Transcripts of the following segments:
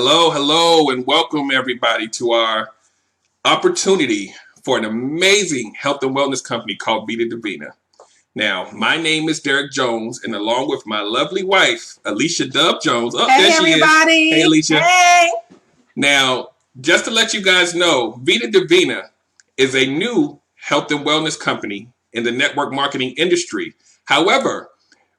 Hello, and welcome everybody to our opportunity for an amazing health and wellness company called Vida Divina. Now, my name is Derek Jones, and along with my lovely wife, Alicia Dub Jones. Oh, hey, there she everybody. is. Hey, Alicia. Hey. Now, just to let you guys know, Vida Divina is a new health and wellness company in the network marketing industry. However,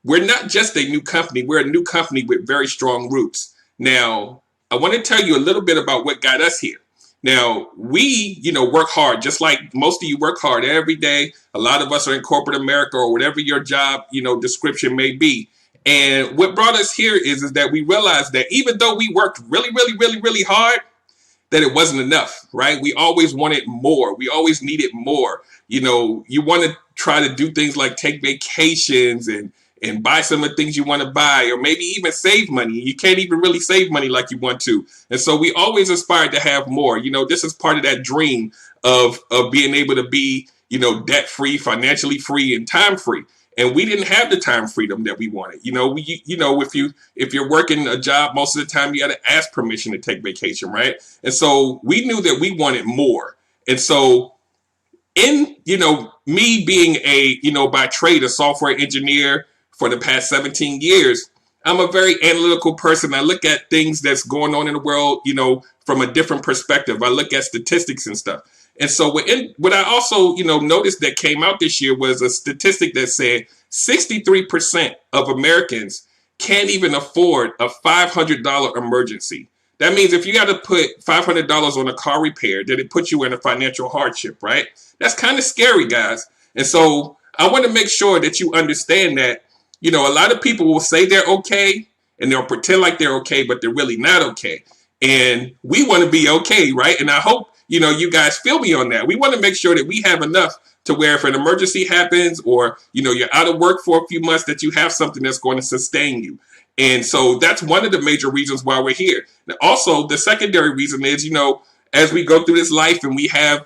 we're not just a new company. We're a new company with very strong roots. Now, I want to tell you a little bit about what got us here. Now, we, work hard, just like most of you work hard every day. A lot of us are in corporate America or whatever your job, description may be. And what brought us here is that we realized that even though we worked really hard, that it wasn't enough, right? We always wanted more. We always needed more. You want to try to do things like take vacations and buy some of the things you want to buy, or maybe even save money. You can't even really save money like you want to. And so we always aspire to have more. This is part of that dream of being able to be, debt-free, financially free, and time-free. And we didn't have the time freedom that we wanted. If you're working a job, most of the time you got to ask permission to take vacation, right? And so we knew that we wanted more. And so in, me being by trade, a software engineer for the past 17 years, I'm a very analytical person. I look at things that's going on in the world, from a different perspective. I look at statistics and stuff. And so what I also, noticed that came out this year was a statistic that said 63% of Americans can't even afford a $500 emergency. That means if you got to put $500 on a car repair, that it puts you in a financial hardship, right? That's kind of scary, guys. And so I want to make sure that you understand that, a lot of people will say they're okay and they'll pretend like they're okay, but they're really not okay. And we want to be okay, right? And I hope, you guys feel me on that. We want to make sure that we have enough to where if an emergency happens or, you're out of work for a few months, that you have something that's going to sustain you. And so that's one of the major reasons why we're here. Now, also, the secondary reason is, as we go through this life and we have,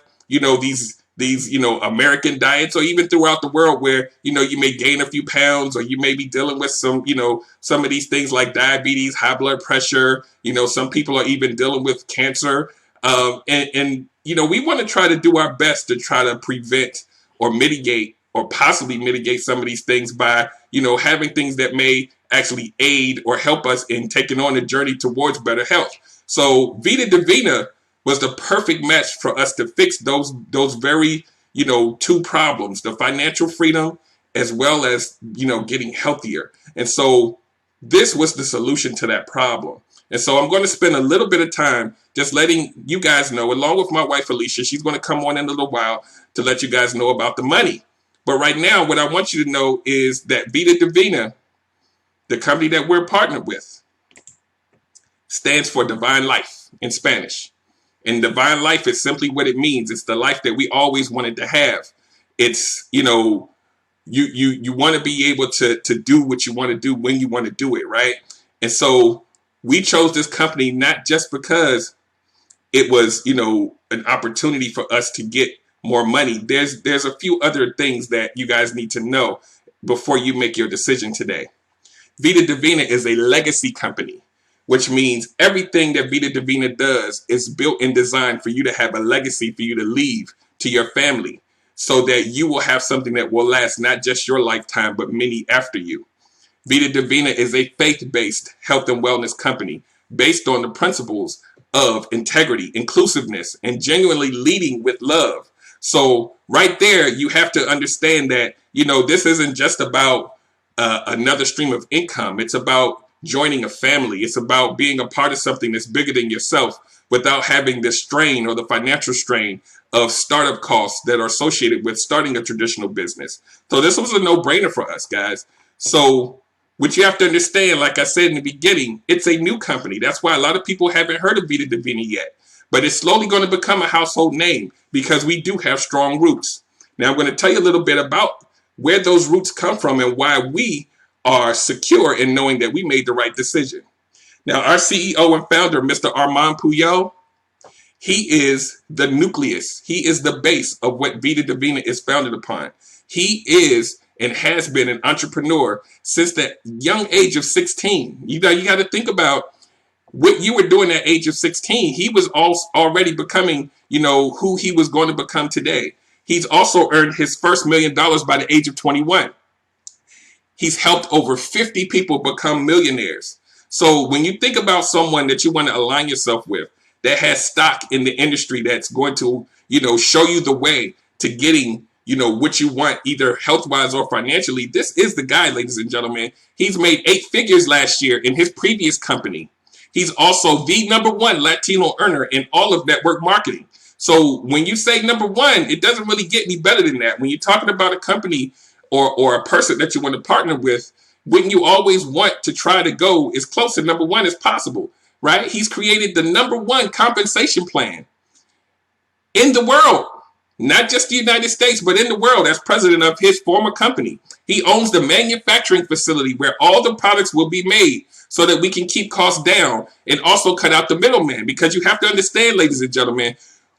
these American diets, or even throughout the world where, you may gain a few pounds, or you may be dealing with some of these things like diabetes, high blood pressure, some people are even dealing with cancer. We want to try to do our best to try to prevent or mitigate or possibly mitigate some of these things by, having things that may actually aid or help us in taking on a journey towards better health. So Vida Divina was the perfect match for us to fix those very, two problems, the financial freedom as well as, getting healthier. And so this was the solution to that problem. And so I'm going to spend a little bit of time just letting you guys know, along with my wife, Alicia. She's going to come on in a little while to let you guys know about the money. But right now, what I want you to know is that Vida Divina, the company that we're partnered with, stands for Divine Life in Spanish. And divine life is simply what it means. It's the life that we always wanted to have. It's, you want to be able to do what you want to do when you want to do it, right? And so we chose this company not just because it was, an opportunity for us to get more money. There's a few other things that you guys need to know before you make your decision today. Vida Divina is a legacy company, which means everything that Vida Divina does is built and designed for you to have a legacy for you to leave to your family so that you will have something that will last not just your lifetime, but many after you. Vida Divina is a faith-based health and wellness company based on the principles of integrity, inclusiveness, and genuinely leading with love. So right there, you have to understand that, this isn't just about another stream of income. It's about joining a family. It's about being a part of something that's bigger than yourself without having the strain or the financial strain of startup costs that are associated with starting a traditional business. So this was a no-brainer for us, guys. So what you have to understand, like I said in the beginning, it's a new company. That's why a lot of people haven't heard of Vida Divina yet. But it's slowly going to become a household name because we do have strong roots. Now I'm going to tell you a little bit about where those roots come from and why we are secure in knowing that we made the right decision. Now, our CEO and founder, Mr. Armand Puyol, he is the nucleus. He is the base of what Vida Divina is founded upon. He is and has been an entrepreneur since the young age of 16. You got to think about what you were doing at age of 16, he was already becoming, who he was going to become today. He's also earned his first $1 million by the age of 21. He's helped over 50 people become millionaires. So when you think about someone that you want to align yourself with, that has stock in the industry, that's going to, show you the way to getting, what you want, either health-wise or financially, this is the guy, ladies and gentlemen. He's made 8 figures last year in his previous company. He's also the #1 Latino earner in all of network marketing. So when you say #1, it doesn't really get any better than that. When you're talking about a company or a person that you want to partner with, wouldn't you always want to try to go as close to #1 as possible, right? He's created the #1 compensation plan in the world, not just the United States, but in the world, as president of his former company. He owns the manufacturing facility where all the products will be made so that we can keep costs down and also cut out the middleman. Because you have to understand, ladies and gentlemen,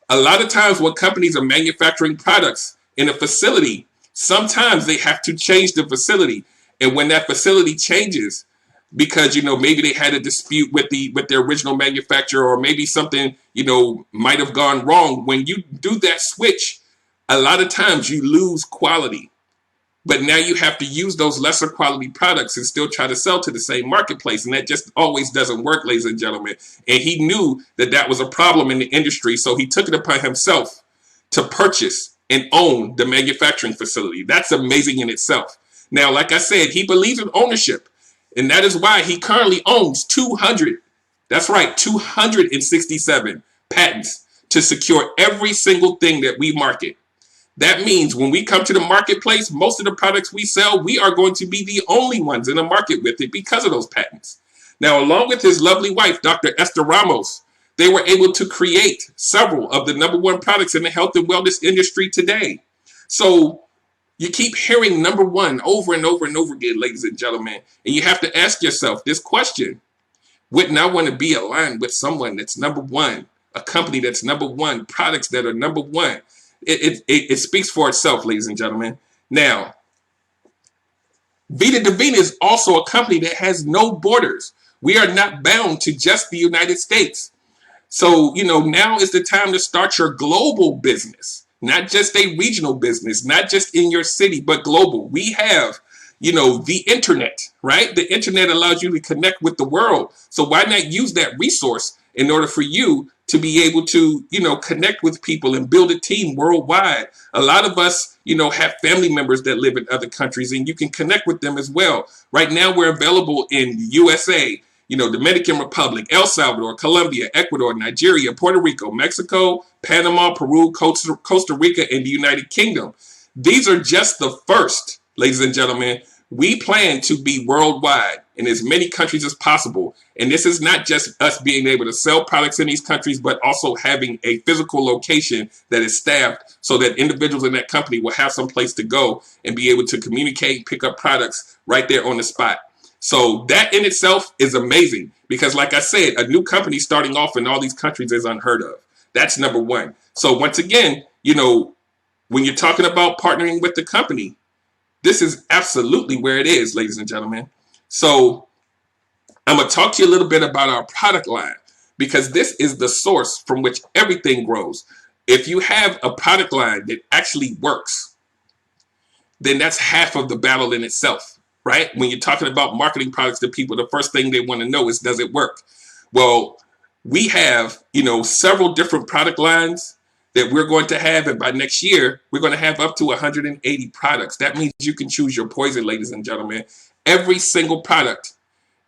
a lot of times when companies are manufacturing products in a facility, sometimes they have to change the facility. And when that facility changes, because maybe they had a dispute with the original manufacturer, or maybe something might have gone wrong, when you do that switch, a lot of times you lose quality. But now you have to use those lesser quality products and still try to sell to the same marketplace. And that just always doesn't work, ladies and gentlemen. And he knew that that was a problem in the industry. So he took it upon himself to purchase and own the manufacturing facility. That's amazing in itself. Now, like I said, he believes in ownership. And that is why he currently owns 267 patents to secure every single thing that we market. That means when we come to the marketplace, most of the products we sell, we are going to be the only ones in the market with it because of those patents. Now, along with his lovely wife, Dr. Esther Ramos, they were able to create several of the #1 products in the health and wellness industry today. So you keep hearing #1 over and over and over again, ladies and gentlemen, and you have to ask yourself this question: wouldn't I want to be aligned with someone that's #1, a company that's #1, products that are #1? It speaks for itself, ladies and gentlemen. Now, Vida Divina is also a company that has no borders. We are not bound to just the United States. So, now is the time to start your global business, not just a regional business, not just in your city, but global. We have, the internet, right? The internet allows you to connect with the world. So why not use that resource in order for you to be able to, connect with people and build a team worldwide? A lot of us, have family members that live in other countries, and you can connect with them as well. Right now, we're available in USA, Dominican Republic, El Salvador, Colombia, Ecuador, Nigeria, Puerto Rico, Mexico, Panama, Peru, Costa Rica, and the United Kingdom. These are just the first, ladies and gentlemen. We plan to be worldwide in as many countries as possible. And this is not just us being able to sell products in these countries, but also having a physical location that is staffed so that individuals in that company will have some place to go and be able to communicate, pick up products right there on the spot. So that in itself is amazing because, like I said, a new company starting off in all these countries is unheard of. That's #1. So once again, when you're talking about partnering with the company, this is absolutely where it is, ladies and gentlemen. So I'm going to talk to you a little bit about our product line because this is the source from which everything grows. If you have a product line that actually works, then that's half of the battle in itself, right? When you're talking about marketing products to people, the first thing they want to know is, does it work? Well, we have, several different product lines that we're going to have, and by next year, we're going to have up to 180 products. That means you can choose your poison, ladies and gentlemen. Every single product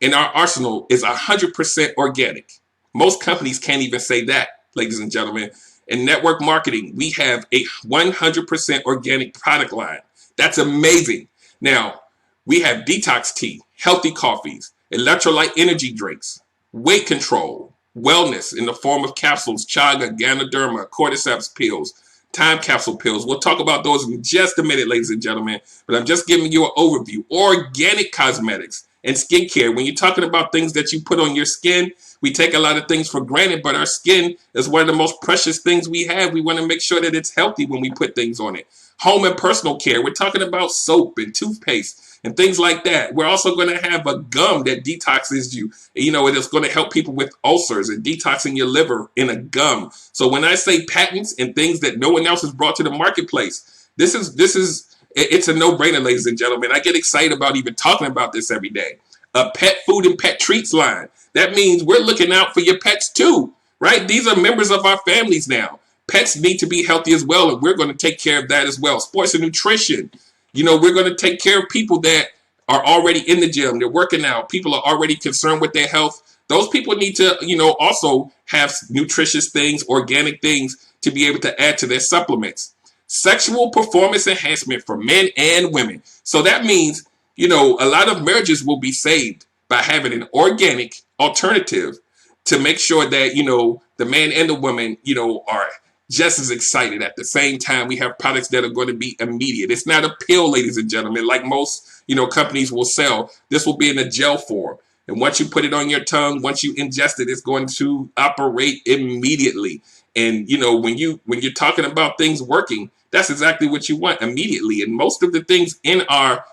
in our arsenal is 100% organic. Most companies can't even say that, ladies and gentlemen. In network marketing, we have a 100% organic product line. That's amazing. Now, we have detox tea, healthy coffees, electrolyte energy drinks, weight control, wellness in the form of capsules, chaga, ganoderma, cordyceps pills, time capsule pills. We'll talk about those in just a minute, ladies and gentlemen, but I'm just giving you an overview. Organic cosmetics and skincare. When you're talking about things that you put on your skin, we take a lot of things for granted, but our skin is one of the most precious things we have. We want to make sure that it's healthy when we put things on it. Home and personal care. We're talking about soap and toothpaste. and things like that. We're also going to have a gum that detoxes you. You know, it is going to help people with ulcers and detoxing your liver in a gum. So when I say patents and things that no one else has brought to the marketplace, it's a no-brainer, ladies and gentlemen. I get excited about even talking about this every day. A pet food and pet treats line. That means we're looking out for your pets too, right? These are members of our families now. Pets need to be healthy as well, and we're going to take care of that as well. Sports and nutrition. You know, we're going to take care of people that are already in the gym. They're working out. People are already concerned with their health. Those people need to, you know, also have nutritious things, organic things to be able to add to their supplements. Sexual performance enhancement for men and women. So that means, you know, a lot of marriages will be saved by having an organic alternative to make sure that, you know, the man and the woman, you know, are just as excited. At the same time, we have products that are going to be immediate. It's not a pill, ladies and gentlemen, like most, you know, companies will sell. This will be in a gel form. And once you put it on your tongue, once you ingest it, it's going to operate immediately. And, you know, when you're talking about things working, that's exactly what you want immediately. And most of the things in our,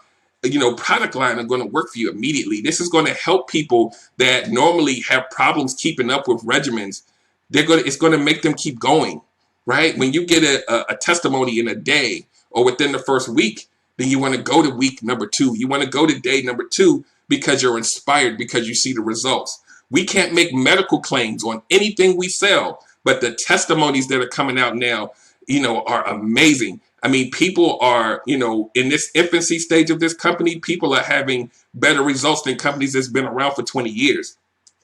you know, product line are going to work for you immediately. This is going to help people that normally have problems keeping up with regimens. It's going to make them keep going, right? When you get a testimony in a day or within the first week, then you want to go to week number 2. You want to go to day number 2 because you're inspired, because you see the results. We can't make medical claims on anything we sell, but the testimonies that are coming out now, you know, are amazing. I mean, people are, you know, in this infancy stage of this company, people are having better results than companies that's been around for 20 years.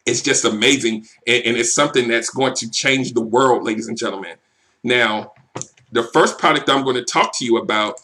It's just amazing. And it's something that's going to change the world, ladies and gentlemen. Now, the first product I'm going to talk to you about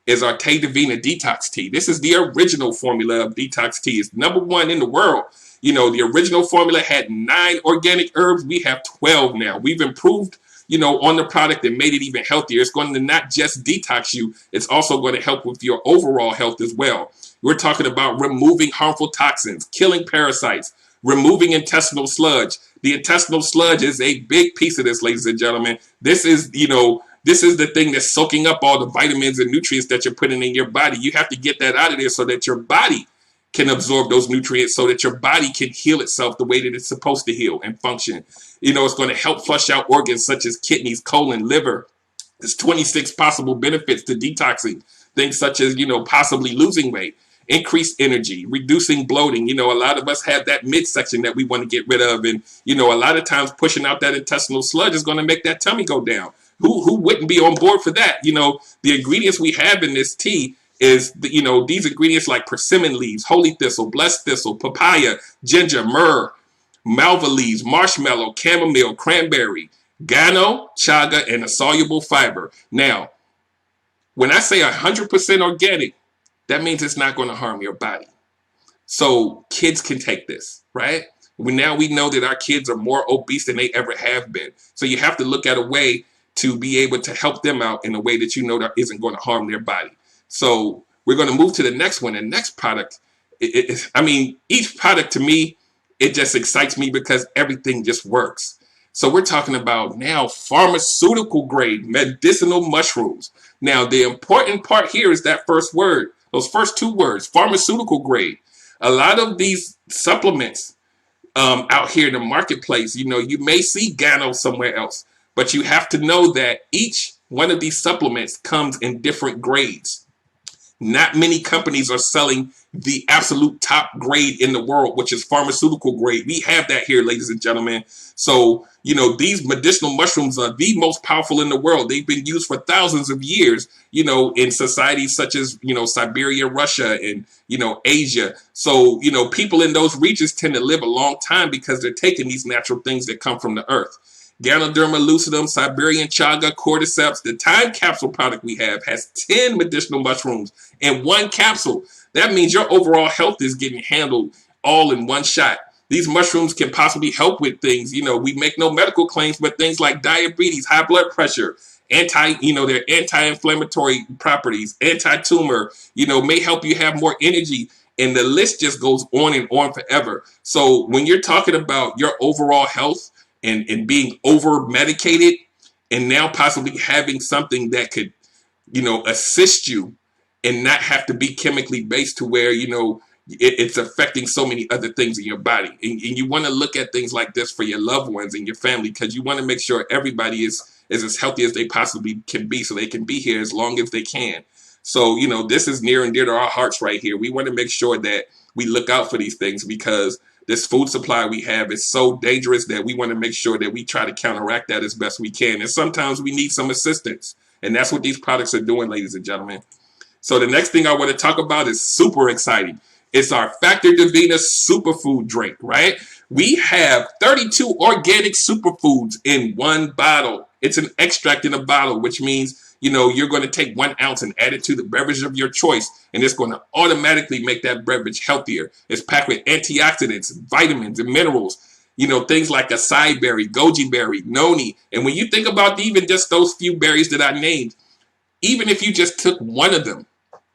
is our Divina Detox Tea. This is the original formula of detox tea. It's #1 in the world. You know, the original formula had 9 organic herbs. We have 12 now. We've improved, you know, on the product and made it even healthier. It's going to not just detox you, it's also going to help with your overall health as well. We're talking about removing harmful toxins, killing parasites, removing intestinal sludge. The intestinal sludge is a big piece of this, ladies and gentlemen. This is, you know, this is the thing that's soaking up all the vitamins and nutrients that you're putting in your body. You have to get that out of there so that your body can absorb those nutrients, so that your body can heal itself the way that it's supposed to heal and function. You know, it's going to help flush out organs such as kidneys, colon, liver. There's 26 possible benefits to detoxing. Things such as, you know, possibly losing weight, increased energy, reducing bloating. You know, a lot of us have that midsection that we want to get rid of. And, you know, a lot of times pushing out that intestinal sludge is going to make that tummy go down. Who wouldn't be on board for that? You know, the ingredients we have in this tea is, you know, these ingredients like persimmon leaves, holy thistle, blessed thistle, papaya, ginger, myrrh, malva leaves, marshmallow, chamomile, cranberry, guano, chaga, and a soluble fiber. Now, when I say 100% organic, that means it's not going to harm your body. So kids can take this, right? Now we know that our kids are more obese than they ever have been. So you have to look at a way to be able to help them out in a way that you know that isn't going to harm their body. So we're going to move to the next one. The next product, I mean, each product to me, it just excites me because everything just works. So we're talking about now pharmaceutical grade medicinal mushrooms. Now, the important part here is that first word, those first 2 words, pharmaceutical grade. A lot of these supplements out here in the marketplace, you know, you may see Gano somewhere else, but you have to know that each one of these supplements comes in different grades. Not many companies are selling the absolute top grade in the world, which is pharmaceutical grade. We have that here, ladies and gentlemen. So, you know, these medicinal mushrooms are the most powerful in the world. They've been used for thousands of years, you know, in societies such as, you know, Siberia, Russia, and, you know, Asia. So, you know, people in those regions tend to live a long time because they're taking these natural things that come from the earth. Ganoderma lucidum, Siberian chaga, cordyceps. The time capsule product we have has 10 medicinal mushrooms in 1 capsule. That means your overall health is getting handled all in 1 shot. These mushrooms can possibly help with things, you know, we make no medical claims, but things like diabetes, high blood pressure, their anti-inflammatory properties, anti-tumor, you know, may help you have more energy. And the list just goes on and on forever. So when you're talking about your overall health, and being over medicated, and now possibly having something that could, you know, assist you and not have to be chemically based to where, it's affecting so many other things in your body. And you want to look at things like this for your loved ones and your family, because you want to make sure everybody is as healthy as they possibly can be, so they can be here as long as they can. So, this is near and dear to our hearts right here. We want to make sure that we look out for these things, because this food supply we have is so dangerous that we want to make sure that we try to counteract that as best we can. And sometimes we need some assistance. And that's what these products are doing, ladies and gentlemen. So the next thing I want to talk about is super exciting. It's our Factor Divina superfood drink, right? We have 32 organic superfoods in one bottle. It's an extract in a bottle, which means, you're going to take 1 ounce and add it to the beverage of your choice, and it's going to automatically make that beverage healthier. It's packed with antioxidants, vitamins, and minerals. Things like acai berry, goji berry, noni. And when you think about even just those few berries that I named, even if you just took one of them,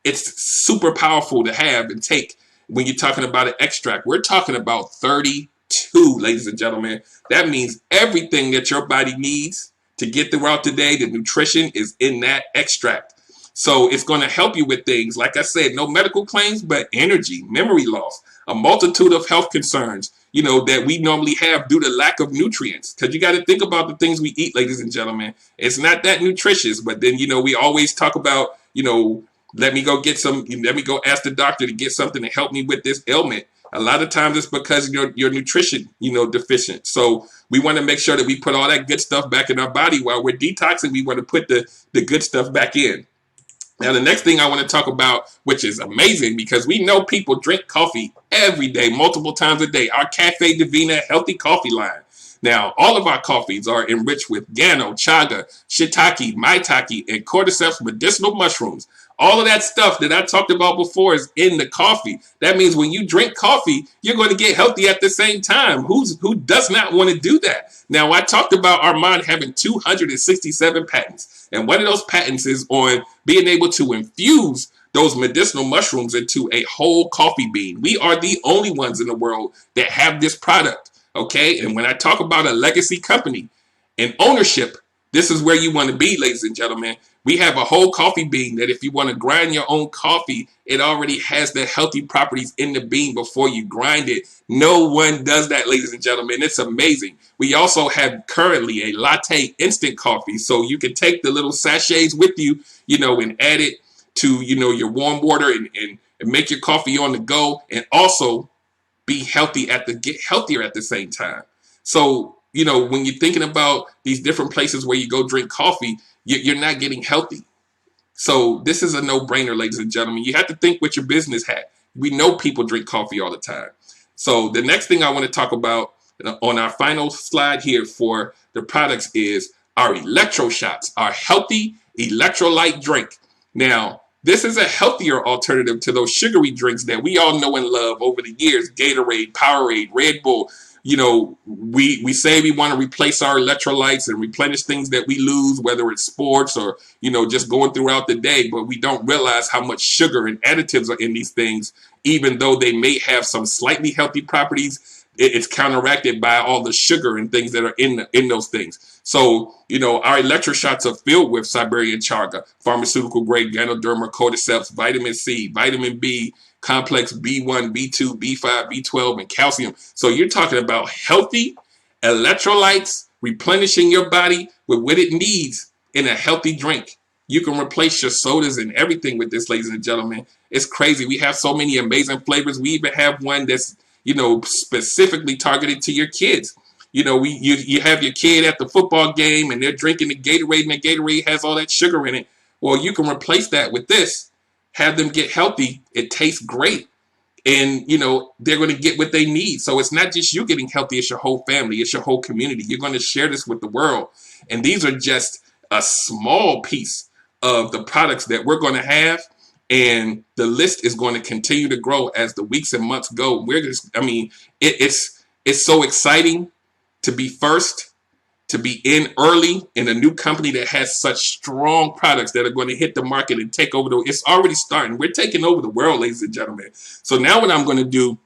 it's super powerful to have and take. When you're talking about an extract, we're talking about 32, ladies and gentlemen. That means everything that your body needs to get throughout the day, the nutrition is in that extract. So it's going to help you with things, like I said, no medical claims, but energy, memory loss, a multitude of health concerns, that we normally have due to lack of nutrients. Because you got to think about the things we eat, ladies and gentlemen. It's not that nutritious, but then, we always talk about, let me go ask the doctor to get something to help me with this ailment. A lot of times it's because your nutrition, deficient. So we want to make sure that we put all that good stuff back in our body while we're detoxing. We want to put the good stuff back in. Now, the next thing I want to talk about, which is amazing, because we know people drink coffee every day, multiple times a day. Our Cafe Divina healthy coffee line. Now, all of our coffees are enriched with Gano, Chaga, Shiitake, Maitake, and Cordyceps medicinal mushrooms. All of that stuff that I talked about before is in the coffee. That means when you drink coffee, you're going to get healthy at the same time. Who does not want to do that? Now, I talked about Armand having 267 patents. And one of those patents is on being able to infuse those medicinal mushrooms into a whole coffee bean. We are the only ones in the world that have this product. Okay, and when I talk about a legacy company and ownership, this is where you want to be, ladies and gentlemen. We have a whole coffee bean that if you want to grind your own coffee, it already has the healthy properties in the bean before you grind it. No one does that, ladies and gentlemen. It's amazing. We also have currently a latte instant coffee. So you can take the little sachets with you, and add it to, your warm water and make your coffee on the go, and also be healthy get healthier at the same time. So, when you're thinking about these different places where you go drink coffee, you're not getting healthy. So this is a no-brainer, ladies and gentlemen. You have to think with your business hat. We know people drink coffee all the time. So the next thing I want to talk about on our final slide here for the products is our electro shots, our healthy electrolyte drink. Now, this is a healthier alternative to those sugary drinks that we all know and love over the years. Gatorade, Powerade, Red Bull. We say we want to replace our electrolytes and replenish things that we lose, whether it's sports or, just going throughout the day. But we don't realize how much sugar and additives are in these things. Even though they may have some slightly healthy properties, it's counteracted by all the sugar and things that are in those things. So, our electro shots are filled with Siberian chaga, pharmaceutical grade Ganoderma, cordyceps, vitamin C, vitamin B, complex B1, B2, B5, B12, and calcium. So you're talking about healthy electrolytes, replenishing your body with what it needs in a healthy drink. You can replace your sodas and everything with this, ladies and gentlemen. It's crazy. We have so many amazing flavors. We even have one that's, specifically targeted to your kids. You have your kid at the football game and they're drinking the Gatorade, and the Gatorade has all that sugar in it. Well, you can replace that with this. Have them get healthy. It tastes great. And, they're going to get what they need. So it's not just you getting healthy. It's your whole family. It's your whole community. You're going to share this with the world. And these are just a small piece of the products that we're going to have. And the list is going to continue to grow as the weeks and months go. It's so exciting to be first, to be in early in a new company that has such strong products that are going to hit the market and take over it's already starting. We're taking over the world, ladies and gentlemen. So now what I'm going to do,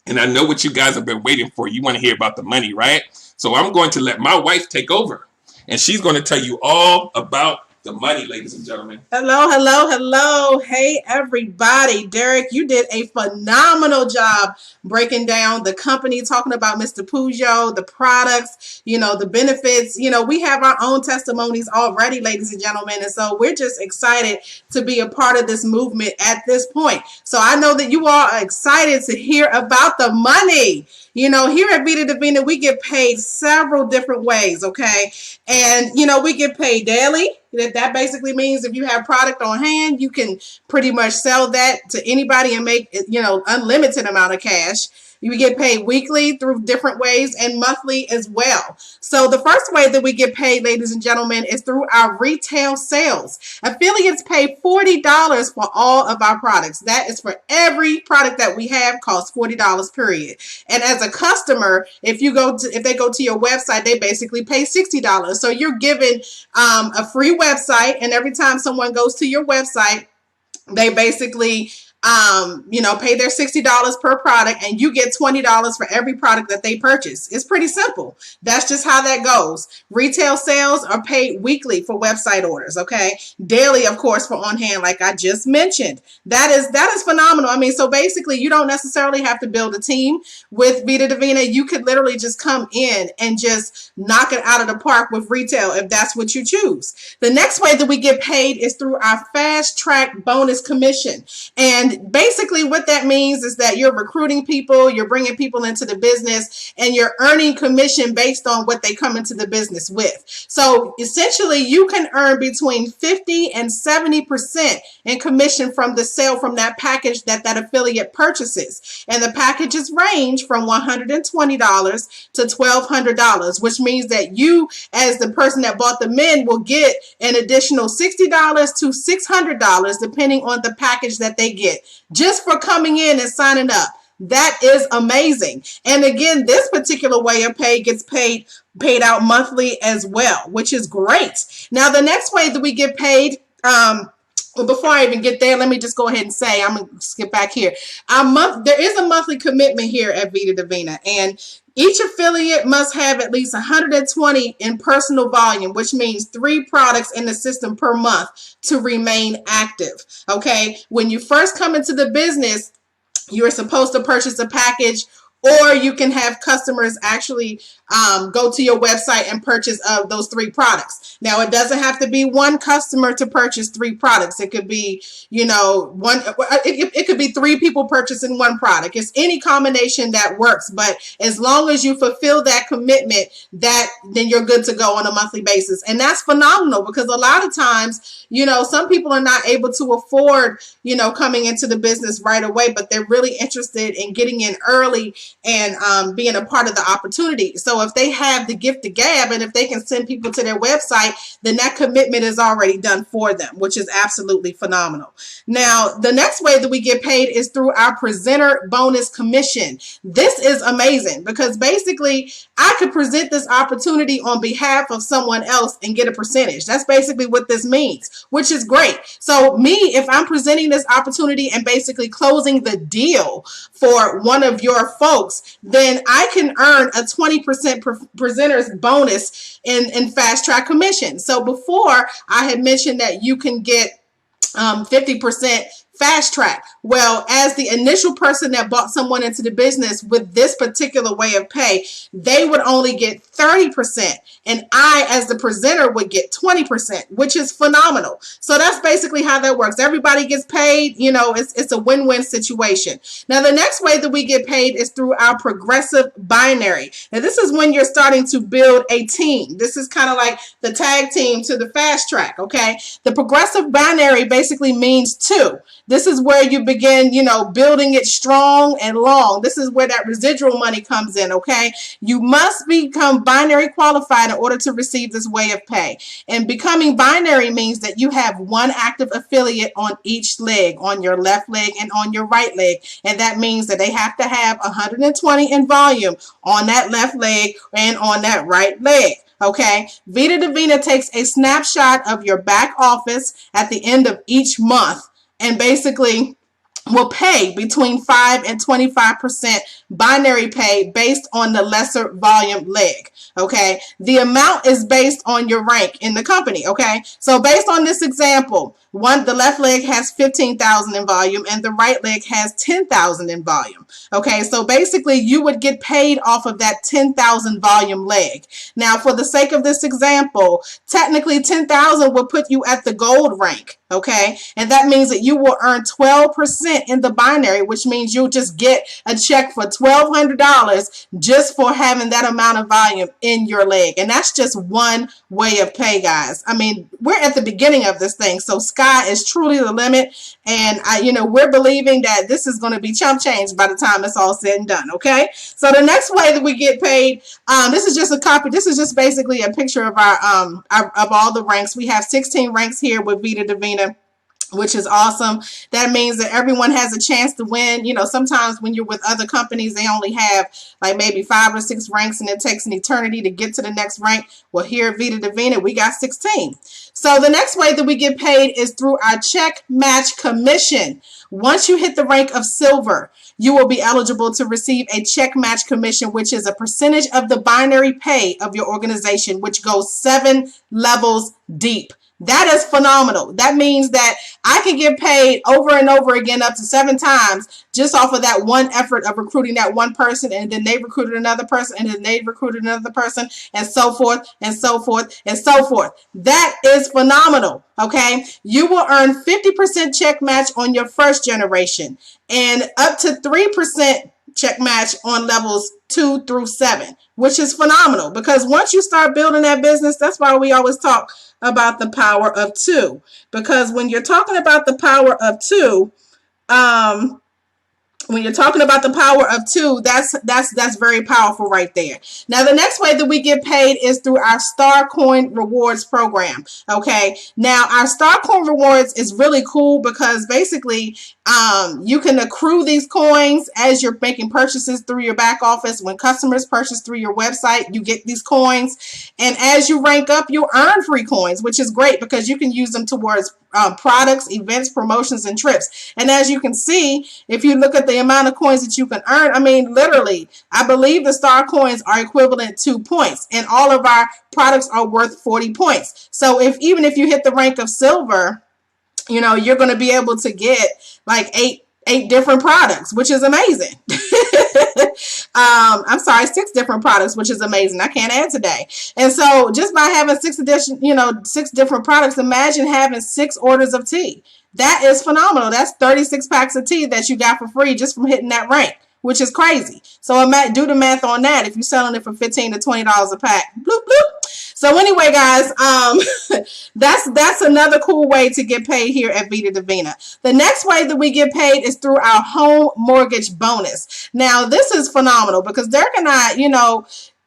and I know what you guys have been waiting for, you want to hear about the money, right? So I'm going to let my wife take over, and she's going to tell you all about the money, ladies and gentlemen. Hello, hello, hello. Hey, everybody. Derek, you did a phenomenal job breaking down the company, talking about Mr. Peugeot, the products, the benefits. We have our own testimonies already, ladies and gentlemen. And so we're just excited to be a part of this movement at this point. So I know that you all are excited to hear about the money. Here at Vida Divina, we get paid several different ways, okay? And, we get paid daily. That basically means if you have product on hand, you can pretty much sell that to anybody and make, unlimited amount of cash. You get paid weekly through different ways and monthly as well. So the first way that we get paid, ladies and gentlemen, is through our retail sales. Affiliates pay $40 for all of our products. That is for every product that we have, costs $40, period. And as a customer, if they go to your website, they basically pay $60. So you're given a free website, and every time someone goes to your website, they basically pay their $60 per product, and you get $20 for every product that they purchase. It's pretty simple. That's just how that goes. Retail sales are paid weekly for website orders, okay? Daily, of course, for on hand, like I just mentioned. That is phenomenal. So basically, you don't necessarily have to build a team with Vida Divina. You could literally just come in and just knock it out of the park with retail if that's what you choose. The next way that we get paid is through our fast track bonus commission. And basically what that means is that you're recruiting people, you're bringing people into the business, and you're earning commission based on what they come into the business with. So essentially you can earn between 50 and 70% in commission from the sale from that package that affiliate purchases. And the packages range from $120 to $1,200, which means that you, as the person that bought them in, will get an additional $60 to $600 depending on the package that they get, just for coming in and signing up. That is amazing. And again, this particular way of pay gets paid out monthly as well, which is great. Now, the next way that we get paid, before I even get there, let me just go ahead and say, I'm going to skip back here. There is a monthly commitment here at Vida Divina, and each affiliate must have at least 120 in personal volume, which means 3 products in the system per month to remain active. Okay, when you first come into the business, you're supposed to purchase a package, or you can have customers actually go to your website and purchase those 3 products. Now, it doesn't have to be one customer to purchase 3 products. It could be, one. It could be 3 people purchasing 1 product. It's any combination that works. But as long as you fulfill that commitment, then you're good to go on a monthly basis. And that's phenomenal, because a lot of times, some people are not able to afford, coming into the business right away, but they're really interested in getting in early and being a part of the opportunity. So if they have the gift of gab, and if they can send people to their website, then that commitment is already done for them, which is absolutely phenomenal. Now, the next way that we get paid is through our presenter bonus commission. This is amazing, because basically I could present this opportunity on behalf of someone else and get a percentage. That's basically what this means, which is great. So me, if I'm presenting this opportunity and basically closing the deal for one of your folks, then I can earn a 20% presenter's bonus in fast track commission. So before, I had mentioned that you can get 50% fast track. Well, as the initial person that bought someone into the business with this particular way of pay, they would only get 30%. And I, as the presenter, would get 20%, which is phenomenal. So that's basically how that works. Everybody gets paid. It's a win-win situation. Now, the next way that we get paid is through our progressive binary. Now, this is when you're starting to build a team. This is kind of like the tag team to the fast track, okay? The progressive binary basically means 2. This is where you begin, building it strong and long. This is where that residual money comes in, okay? You must become binary qualified in order to receive this way of pay. And becoming binary means that you have 1 active affiliate on each leg, on your left leg and on your right leg. And that means that they have to have 120 in volume on that left leg and on that right leg. Okay, Vida Divina takes a snapshot of your back office at the end of each month, and basically will pay between 5 and 25% binary pay based on the lesser volume leg. Okay, the amount is based on your rank in the company. Okay, so based on this example, the left leg has 15,000 in volume and the right leg has 10,000 in volume. Okay, so basically you would get paid off of that 10,000 volume leg. Now, for the sake of this example, technically 10,000 would put you at the gold rank. Okay, and that means that you will earn 12% in the binary, which means you'll just get a check for $1,200 just for having that amount of volume in your leg. And that's just one way of pay, guys. I mean, we're at the beginning of this thing, so sky is truly the limit. And we're believing that this is going to be chump change by the time it's all said and done. Okay, so the next way that we get paid, this is just a copy. This is just basically a picture of our of all the ranks. We have 16 ranks here with Vida Divina, which is awesome. That means that everyone has a chance to win. Sometimes when you're with other companies, they only have like maybe 5 or 6 ranks and it takes an eternity to get to the next rank. Well, here at Vida Divina, we got 16. So the next way that we get paid is through our check match commission. Once you hit the rank of silver, you will be eligible to receive a check match commission, which is a percentage of the binary pay of your organization, which goes 7 levels deep. That is phenomenal. That means that I can get paid over and over again up to 7 times just off of that one effort of recruiting that one person, and then they recruited another person, and then they recruited another person, and so forth, and so forth, and so forth. That is phenomenal, okay? You will earn 50% check match on your first generation and up to 3% check match on levels 2 through 7, which is phenomenal because once you start building that business, that's why we always talk about the power of 2, because when you're talking about the power of 2, that's very powerful right there. Now, the next way that we get paid is through our Star Coin Rewards program. Okay. Now, our Star Coin Rewards is really cool because basically you can accrue these coins as you're making purchases through your back office. When customers purchase through your website, you get these coins. And as you rank up, you earn free coins, which is great because you can use them towards products, events, promotions, and trips. And as you can see, if you look at the amount of coins that you can earn, I mean, literally, I believe the star coins are equivalent to points, and all of our products are worth 40 points. So even if you hit the rank of silver, you're going to be able to get like eight different products, which is amazing. I'm sorry, 6 different products, which is amazing. I can't add today. And so just by having 6 different products, imagine having 6 orders of tea. That is phenomenal. That's 36 packs of tea that you got for free just from hitting that rank, which is crazy. So do the math on that. If you're selling it for $15 to $20 a pack, bloop, bloop. So anyway, guys, that's another cool way to get paid here at Vida Divina. The next way that we get paid is through our home mortgage bonus. Now, this is phenomenal because Derek and I,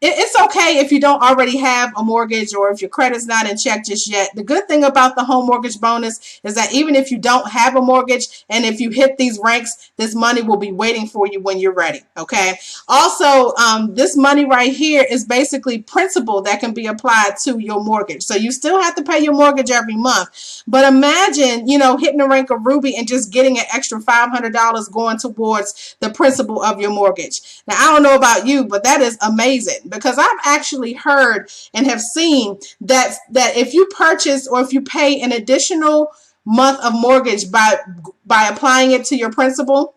it's okay if you don't already have a mortgage or if your credit's not in check just yet. The good thing about the home mortgage bonus is that even if you don't have a mortgage and if you hit these ranks, this money will be waiting for you when you're ready, okay? Also, this money right here is basically principal that can be applied to your mortgage. So you still have to pay your mortgage every month. But imagine, hitting the rank of Ruby and just getting an extra $500 going towards the principal of your mortgage. Now, I don't know about you, but that is amazing. Because I've actually heard and have seen that if you purchase or if you pay an additional month of mortgage by applying it to your principal,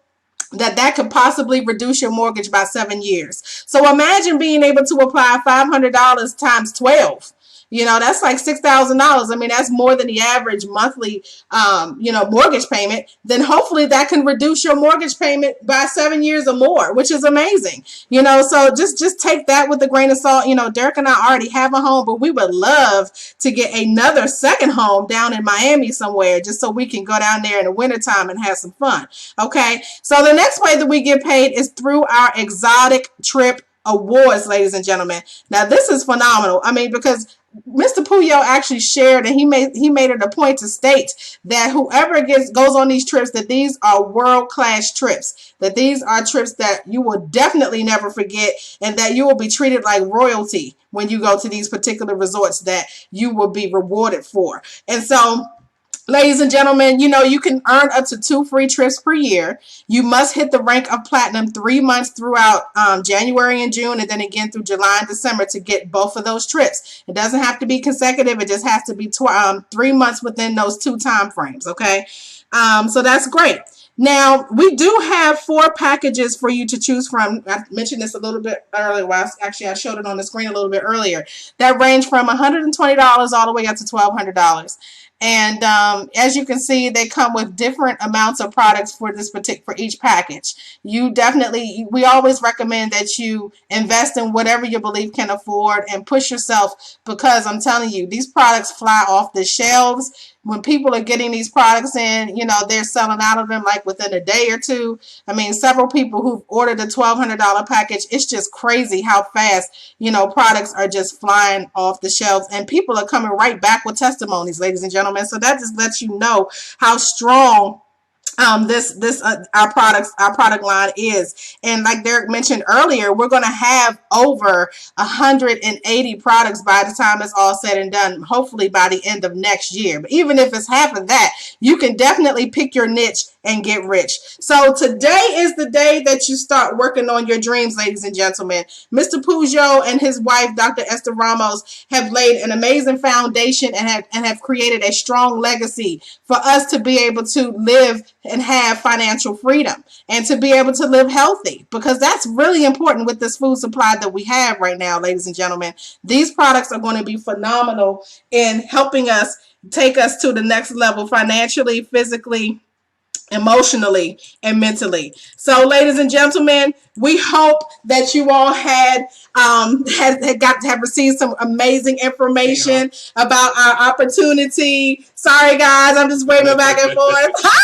that could possibly reduce your mortgage by 7 years. So imagine being able to apply $500 times 12. That's like $6,000. I mean, that's more than the average monthly, mortgage payment. Then hopefully that can reduce your mortgage payment by 7 years or more, which is amazing. So just take that with a grain of salt. Derek and I already have a home, but we would love to get another second home down in Miami somewhere just so we can go down there in the wintertime and have some fun. Okay. So the next way that we get paid is through our exotic trip awards, ladies and gentlemen. Now, this is phenomenal. I mean, because Mr. Puyo actually shared, and he made it a point to state that whoever goes on these trips, that these are world-class trips, that these are trips that you will definitely never forget, and that you will be treated like royalty when you go to these particular resorts that you will be rewarded for. And so Ladies and gentlemen, you know, you can earn up to 2 free trips per year. You must hit the rank of platinum 3 months throughout January and June, and then again through July and December to get both of those trips. It doesn't have to be consecutive. It just has to be 3 months within those two time frames. Okay. So that's great. Now, we do have 4 packages for you to choose from. I mentioned this a little bit earlier. Well, actually, I showed it on the screen a little bit earlier. That range from $120 all the way up to $1,200. And as you can see, they come with different amounts of products for this for each package. You definitely, we always recommend that you invest in whatever you believe can afford and push yourself, because I'm telling you, these products fly off the shelves. When people are getting these products in, you know, they're selling out of them like within a day or two. I mean, several people who've ordered a $1,200 package, it's just crazy how fast, you know, products are just flying off the shelves, and people are coming right back with testimonies, ladies and gentlemen. So that just lets you know how strong this our product line is. And like Derek mentioned earlier, we're going to have over 180 products by the time it's all said and done, hopefully by the end of next year. But even if it's half of that, you can definitely pick your niche and get rich. So today is the day that you start working on your dreams, ladies and gentlemen. Mr. Peugeot and his wife, Dr. Esther Ramos, have laid an amazing foundation and have created a strong legacy for us to be able to live and have financial freedom and to be able to live healthy, because that's really important with this food supply that we have right now, ladies and gentlemen. These products are going to be phenomenal in helping us take us to the next level financially, physically, emotionally, and mentally. So, ladies and gentlemen, we hope that you all had got to have received some amazing information about our opportunity. Sorry, guys, I'm just waving back and forth.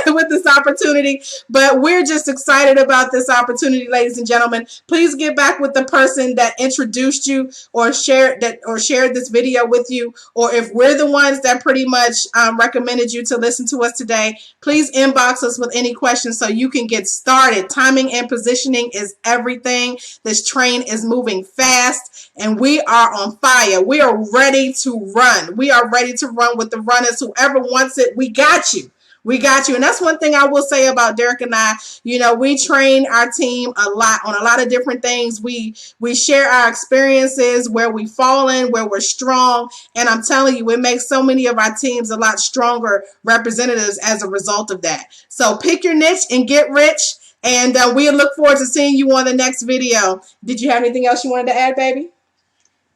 With this opportunity, but we're just excited about this opportunity, ladies and gentlemen. Please get back with the person that introduced you or shared this video with you, or if we're the ones that pretty much recommended you to listen to us today, please inbox us with any questions so you can get started. Timing and positioning is everything. This train is moving fast and we are on fire. We are ready to run. We are ready to run with the runners. Whoever wants it, we got you. We got you. And that's one thing I will say about Derek and I. You know, we train our team a lot on a lot of different things. We share our experiences, where we've fallen, where we're strong. And I'm telling you, it makes so many of our teams a lot stronger representatives as a result of that. So pick your niche and get rich. And we look forward to seeing you on the next video. Did you have anything else you wanted to add, baby?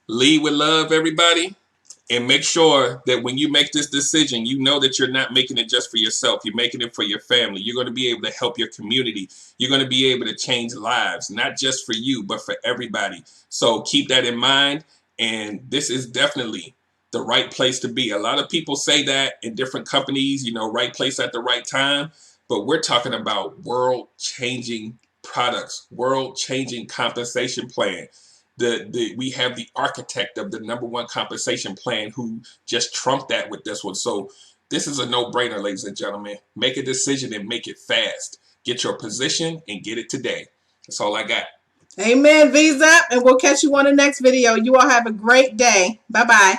Lead with love, everybody. And make sure that when you make this decision, you know that you're not making it just for yourself. You're making it for your family. You're going to be able to help your community. You're going to be able to change lives, not just for you, but for everybody. So keep that in mind. And this is definitely the right place to be. A lot of people say that in different companies, you know, right place at the right time. But we're talking about world-changing products, world-changing compensation plan. We have the architect of the #1 compensation plan who just trumped that with this one. So this is a no-brainer, ladies and gentlemen. Make a decision and make it fast. Get your position and get it today. That's all I got. Amen. Visa, and we'll catch you on the next video. You all have a great day. Bye-bye.